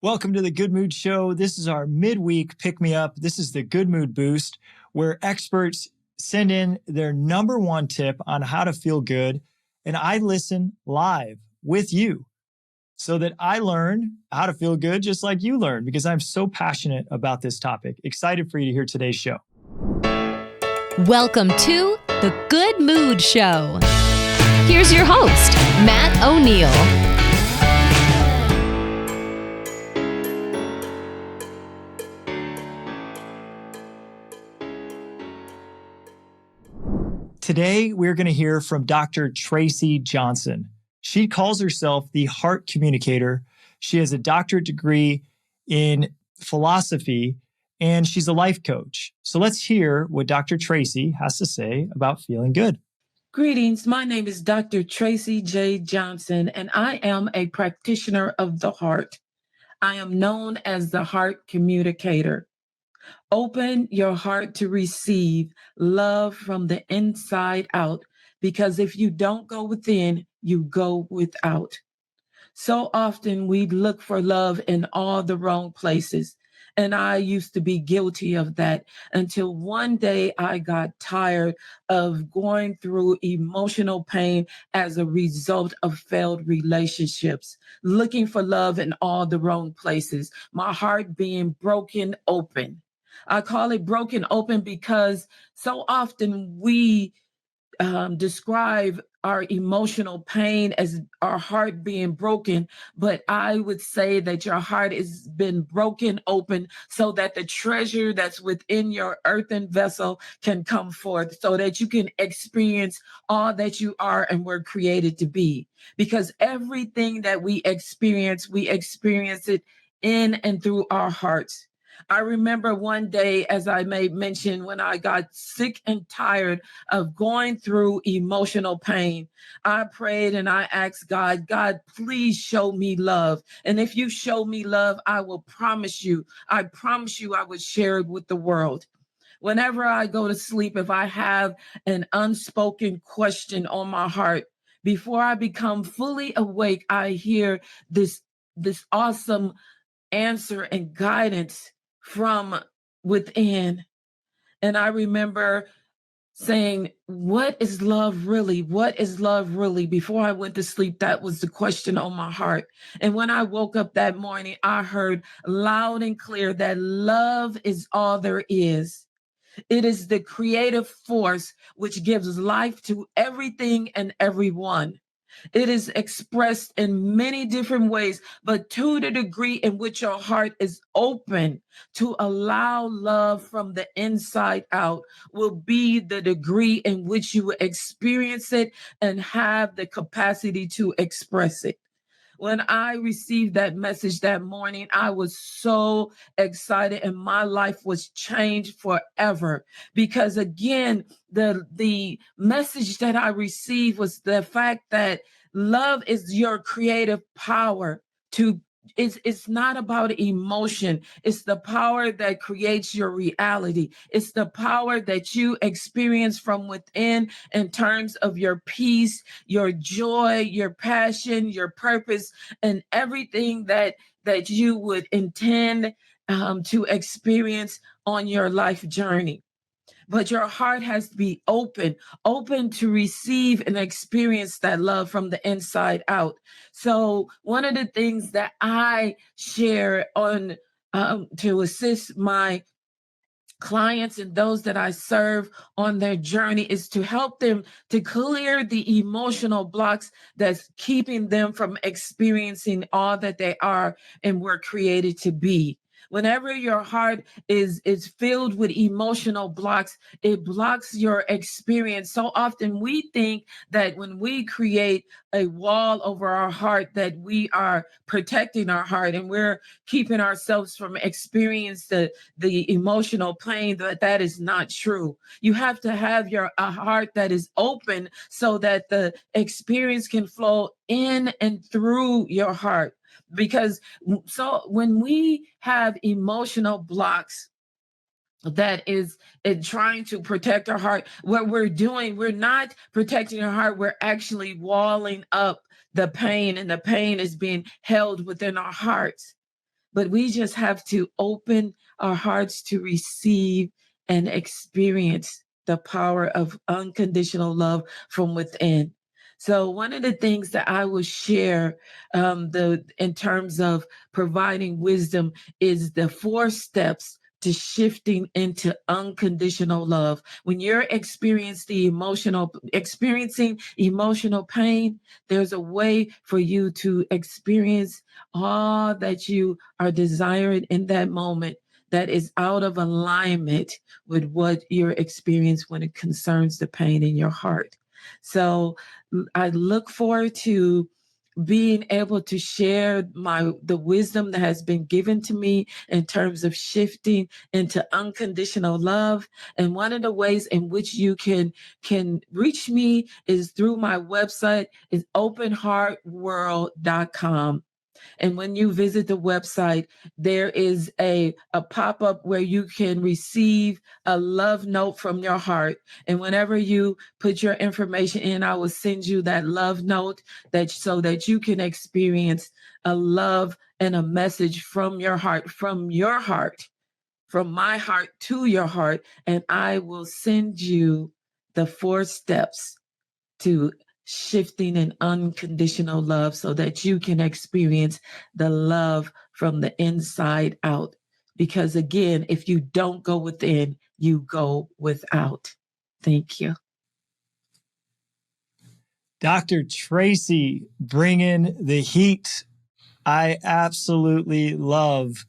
Welcome to the Good Mood Show. This is our midweek pick me up. This is the Good Mood Boost, where experts send in their number one tip on how to feel good. And I listen live with you so that I learn how to feel good just like you learn, because I'm so passionate about this topic. Excited for you to hear today's show. Welcome to the Good Mood Show. Here's your host, Matt O'Neill. Today, we're going to hear from Dr. Tracey Johnson. She calls herself the heart communicator. She has a doctorate degree in philosophy, and she's a life coach. So let's hear what Dr. Tracey has to say about feeling good. Greetings. My name is Dr. Tracey J. Johnson, and I am a practitioner of the heart. I am known as the heart communicator. Open your heart to receive love from the inside out, because if you don't go within, you go without. So often we look for love in all the wrong places. And I used to be guilty of that until one day I got tired of going through emotional pain as a result of failed relationships, looking for love in all the wrong places, my heart being broken open. I call it broken open because so often we describe our emotional pain as our heart being broken, but I would say that your heart has been broken open so that the treasure that's within your earthen vessel can come forth, so that you can experience all that you are and were created to be. Because everything that we experience it in and through our hearts. I remember one day, as I made mention, when I got sick and tired of going through emotional pain, I prayed and I asked God, please show me love. And if you show me love, I promise you I would share it with the world. Whenever I go to sleep, if I have an unspoken question on my heart, before I become fully awake, I hear this awesome answer and guidance from within. And I remember saying, what is love really? What is love really? Before I went to sleep, that was the question on my heart. And when I woke up that morning, I heard loud and clear that love is all there is. It is the creative force which gives life to everything and everyone. It is expressed in many different ways, but to the degree in which your heart is open to allow love from the inside out will be the degree in which you will experience it and have the capacity to express it. When I received that message that morning, I was so excited and my life was changed forever. Because again, the message that I received was the fact that love is your creative power to it's not about emotion. It's the power that creates your reality. It's the power that you experience from within in terms of your peace, your joy, your passion, your purpose, and everything that you would intend to experience on your life journey. But your heart has to be open to receive and experience that love from the inside out. So one of the things that I share on to assist my clients and those that I serve on their journey is to help them to clear the emotional blocks that's keeping them from experiencing all that they are and were created to be. Whenever your heart is filled with emotional blocks, it blocks your experience. So often we think that when we create a wall over our heart, that we are protecting our heart and we're keeping ourselves from experiencing the emotional pain. That is not true. You have to have a heart that is open so that the experience can flow in and through your heart. Because so when we have emotional blocks that is in trying to protect our heart, what we're doing, we're not protecting our heart, we're actually walling up the pain, and the pain is being held within our hearts. but we just have to open our hearts to receive and experience the power of unconditional love from within. So one of the things that I will share, in terms of providing wisdom, is the 4 steps to shifting into unconditional love. When you're experiencing emotional pain, there's a way for you to experience all that you are desiring in that moment that is out of alignment with what you're experiencing when it concerns the pain in your heart. So I look forward to being able to share the wisdom that has been given to me in terms of shifting into unconditional love. And one of the ways in which you can reach me is through my website is openheartworld.com. And when you visit the website, there is a pop-up where you can receive a love note from your heart. And whenever you put your information in, I will send you that love note so that you can experience a love and a message from your heart, from my heart to your heart. And I will send you the 4 steps to shifting in unconditional love so that you can experience the love from the inside out. Because again, if you don't go within, you go without. Thank you. Dr. Tracey bringing the heat. I absolutely love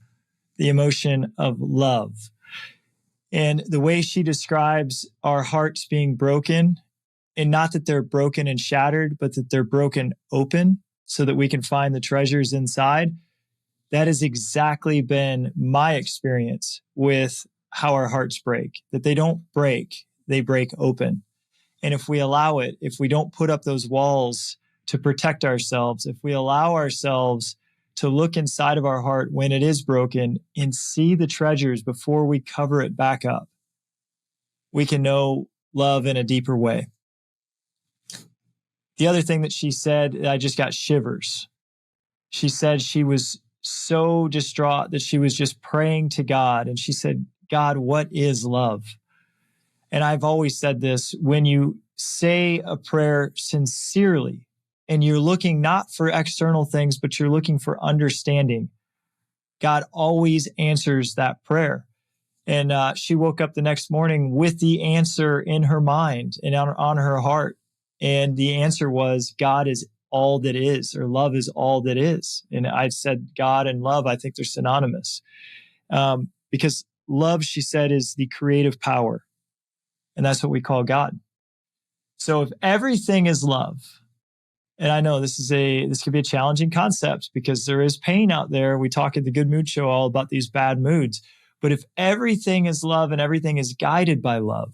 the emotion of love. And the way she describes our hearts being broken, and not that they're broken and shattered, but that they're broken open so that we can find the treasures inside. That has exactly been my experience with how our hearts break, that they don't break, they break open. And if we allow it, if we don't put up those walls to protect ourselves, if we allow ourselves to look inside of our heart when it is broken and see the treasures before we cover it back up, we can know love in a deeper way. The other thing that she said, I just got shivers. She said she was so distraught that she was just praying to God. And she said, God, what is love? And I've always said this, when you say a prayer sincerely and you're looking not for external things, but you're looking for understanding, God always answers that prayer. And she woke up the next morning with the answer in her mind and on her heart. And the answer was, God is all that is, or love is all that is. And I said, God and love, I think they're synonymous. Because love, she said, is the creative power. And that's what we call God. So if everything is love, and I know this could be a challenging concept because there is pain out there. We talk at the Good Mood Show all about these bad moods. But if everything is love and everything is guided by love,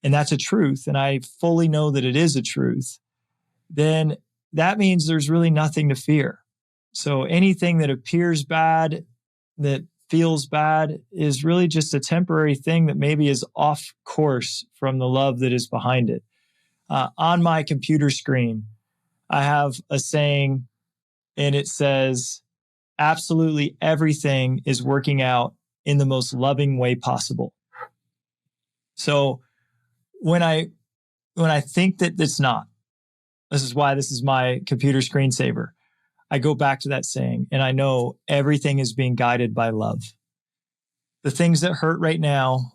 and that's a truth, and I fully know that it is a truth, then that means there's really nothing to fear. So anything that appears bad, that feels bad, is really just a temporary thing that maybe is off course from the love that is behind it. On my computer screen, I have a saying, and it says, absolutely everything is working out in the most loving way possible. So when I think that it's not, this is why this is my computer screensaver, I go back to that saying, and I know everything is being guided by love. The things that hurt right now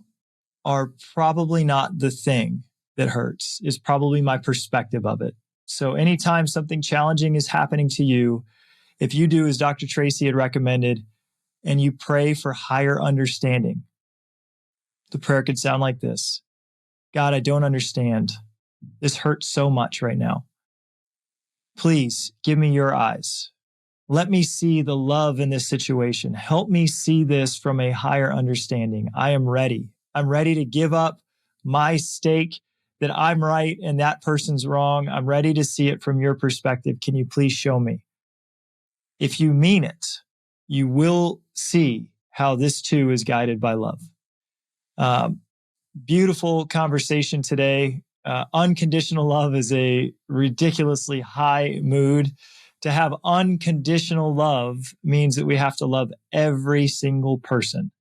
are probably not the thing that hurts. It's probably my perspective of it. So anytime something challenging is happening to you, if you do as Dr. Tracey had recommended, and you pray for higher understanding, the prayer could sound like this. God, I don't understand. This hurts so much right now. Please give me your eyes. Let me see the love in this situation. Help me see this from a higher understanding. I am ready. I'm ready to give up my stake that I'm right and that person's wrong. I'm ready to see it from your perspective. Can you please show me? If you mean it, you will see how this too is guided by love. Beautiful conversation today. Unconditional love is a ridiculously high mood To have unconditional love means that we have to love every single person.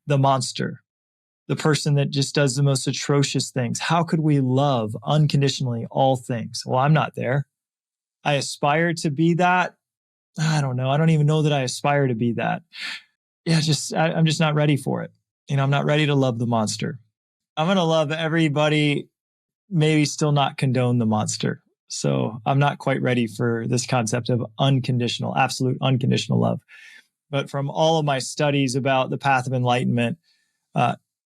The monster, the person that just does the most atrocious things. How could we love unconditionally all things? Well, I'm not there. I aspire to be that. I don't know. I don't even know that I aspire to be that. Yeah, I'm just not ready for it. I'm not ready to love the monster. I'm going to love everybody, maybe still not condone the monster. So I'm not quite ready for this concept of unconditional, absolute unconditional love. But from all of my studies about the path of enlightenment,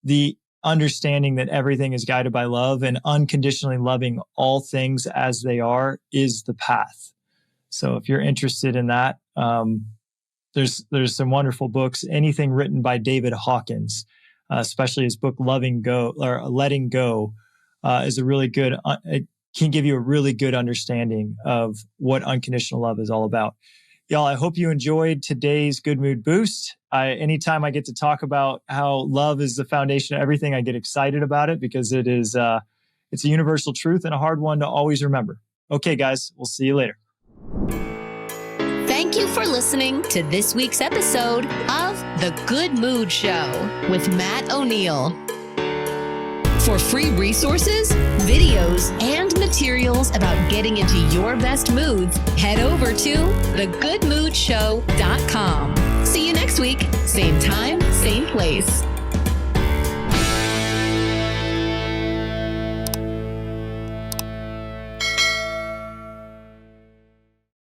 the understanding that everything is guided by love and unconditionally loving all things as they are is the path. So if you're interested in that, there's some wonderful books. Anything written by David Hawkins, especially his book Letting Go, is a really good. It can give you a really good understanding of what unconditional love is all about. Y'all, I hope you enjoyed today's Good Mood Boost. Anytime I get to talk about how love is the foundation of everything, I get excited about it because it's a universal truth and a hard one to always remember. Okay, guys, we'll see you later. Thank you for listening to this week's episode of The Good Mood Show with Matt O'Neill. For free resources, videos, and materials about getting into your best moods, head over to thegoodmoodshow.com. See you next week, same time, same place.